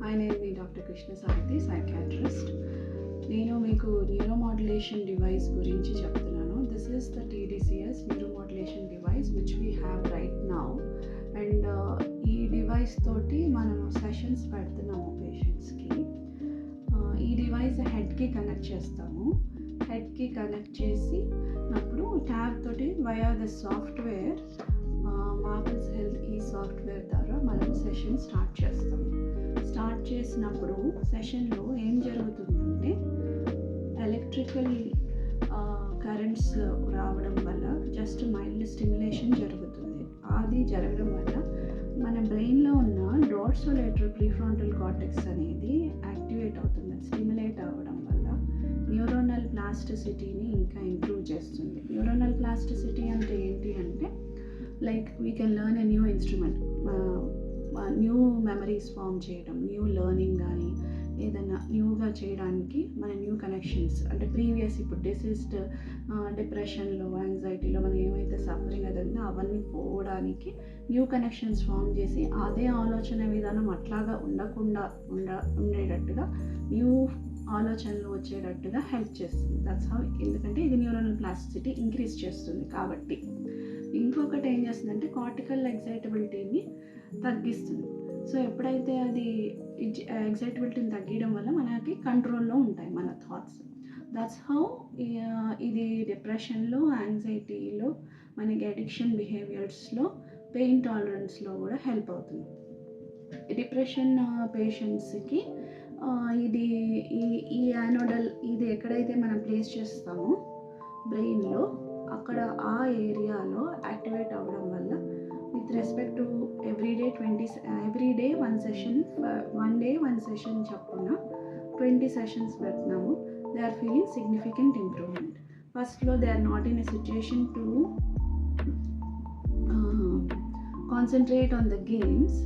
నేను మీ doctor Krishna Sarathi, psychiatrist. నేను మీకు న్యూరోమాడ్యులేషన్ డివైస్ గురించి చెప్తున్నాను. This is the TDCS neuromodulation device which we have right now. And ఈ డివైస్ తోటి మనము సెషన్స్ పెడుతున్నాము పేషెంట్స్కి. ఈ డివైస్ హెడ్కి కనెక్ట్ చేస్తాము. హెడ్కి కనెక్ట్ చేసినప్పుడు ట్యాబ్ తోటి via the software Marvel's health ఈ సాఫ్ట్వేర్ ద్వారా మనం సెషన్ స్టార్ట్ చేస్తాము. స్టార్ట్ చేసినప్పుడు సెషన్లో ఏం జరుగుతుందంటే ఎలక్ట్రికల్ కరెంట్స్ రావడం వల్ల జస్ట్ మైల్డ్ స్టిమ్యులేషన్ జరుగుతుంది. అది జరగడం వల్ల మన బ్రెయిన్లో ఉన్న డోర్సోలేటరల్ ప్రీఫ్రాంటల్ కార్టెక్స్ అనేది యాక్టివేట్ అవుతుంది. స్టిమ్యులేట్ అవ్వడం వల్ల న్యూరోనల్ ప్లాస్టిసిటీని ఇంకా ఇంప్రూవ్ చేస్తుంది. న్యూరోనల్ ప్లాస్టిసిటీ అంటే ఏంటి అంటే like we can learn a new instrument, new memories form చేయడం, న్యూ లెర్నింగ్ కానీ ఏదైనా న్యూగా చేయడానికి మన న్యూ కనెక్షన్స్ అంటే ప్రీవియస్ ఇప్పుడు డిసీజ్డ్ డిప్రెషన్లో యాంగ్జైటీలో మనం ఏమైతే సఫరింగ్ అదంతా అవన్నీ పోవడానికి న్యూ కనెక్షన్స్ ఫామ్ చేసి అదే ఆలోచన విధానం అట్లాగా ఉండేటట్టుగా న్యూ ఆలోచనలు వచ్చేటట్టుగా హెల్ప్ చేస్తుంది. That's how. ఎందుకంటే ఇది న్యూరోనల్ ప్లాస్టిసిటీ ఇంక్రీజ్ చేస్తుంది కాబట్టి. ఇంకొకటి ఏం చేస్తుందంటే కార్టికల్ ఎగ్జైటబిలిటీని తగ్గిస్తుంది. సో ఎప్పుడైతే అది ఎగ్జైటబిలిటీని తగ్గడం వల్ల మనకి కంట్రోల్లో ఉంటాయి మన థాట్స్. దట్స్ హౌ ఇది డిప్రెషన్లో, యాంగ్జైటీలో, మనకి అడిక్షన్ బిహేవియర్స్లో, పెయిన్ టాలరెన్స్లో కూడా హెల్ప్ అవుతుంది. డిప్రెషన్ పేషెంట్స్కి ఇది ఈ యానోడల్ ఇది ఎక్కడైతే మనం ప్లేస్ చేస్తామో బ్రెయిన్లో అక్కడ ఆ ఏరియాలో యాక్టివేట్ అవ్వడం వల్ల with respect to everyday one day one session చొప్పున 20 సెషన్స్ పెడుతున్నాము. They are feeling significant improvement. ఫస్ట్లో they are not in a situation to concentrate on the games.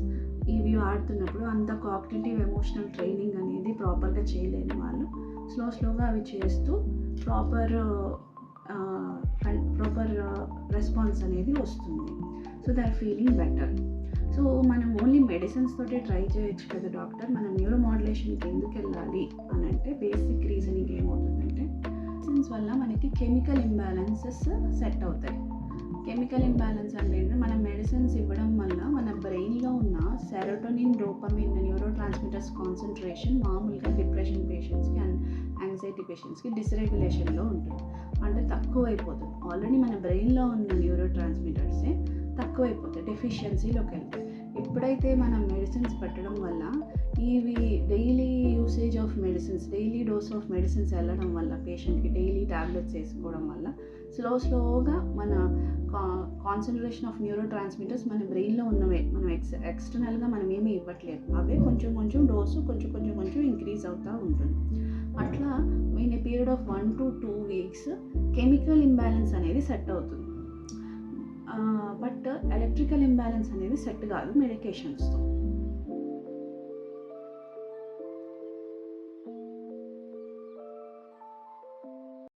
ఇవి ఆడుతున్నప్పుడు అంత కాగ్నిటివ్ ఎమోషనల్ ట్రైనింగ్ అనేది ప్రాపర్గా చేయలేని వాళ్ళు స్లోగా అవి చేస్తూ ప్రాపర్ రెస్పాన్స్ అనేది వస్తుంది. So they are feeling better. So మనం ఓన్లీ మెడిసిన్స్ తోటి ట్రై చేయొచ్చు కదా డాక్టర్, మనం న్యూరోమాడ్యులేషన్కి ఎందుకు వెళ్ళాలి అని అంటే బేసిక్ రీజనింగ్ ఏమవుతుందంటే మెడిసిన్స్ వల్ల మనకి కెమికల్ ఇంబ్యాలెన్సెస్ సెట్ అవుతాయి. కెమికల్ ఇంబ్యాలెన్స్ అంటే మనం మెడిసిన్స్ ఇవ్వడం వల్ల మన బ్రెయిన్లో ఉన్న serotonin, dopamine, neuro transmitters concentration మామూలుగా డిప్రెషన్ పేషెంట్స్కి అండ్ యాంగ్జైటీ పేషెంట్స్కి డిస్రెగ్యులేషన్లో ఉంటుంది. అంటే తక్కువైపోతుంది. ఆల్రెడీ మన బ్రెయిన్లో ఉన్న న్యూరో ట్రాన్స్మిటర్సే తక్కువైపోతాయి, డెఫిషియన్సీలోకి వెళ్తాయి. ఎప్పుడైతే మనం మెడిసిన్స్ పెట్టడం వల్ల ఇవి daily usage of medicines, daily dose of medicines వెళ్ళడం వల్ల పేషెంట్కి డైలీ ట్యాబ్లెట్స్ వేసుకోవడం వల్ల స్లోగా మన కాన్సన్ట్రేషన్ ఆఫ్ న్యూరో ట్రాన్స్మిటర్స్ మన బ్రెయిన్లో ఉన్నవే మనం ఎక్స్టర్నల్గా మనం ఏమీ ఇవ్వట్లేదు, అవే కొంచెం డోసు కొంచెం ఇంక్రీజ్ అవుతూ ఉంటుంది. అట్లా in a period of 1 to 2 weeks chemical imbalance అనేది సెట్ అవుతుంది. బట్ ఎలక్ట్రికల్ ఇంబ్యాలెన్స్ అనేది సెట్ కాదు మెడికేషన్స్తో.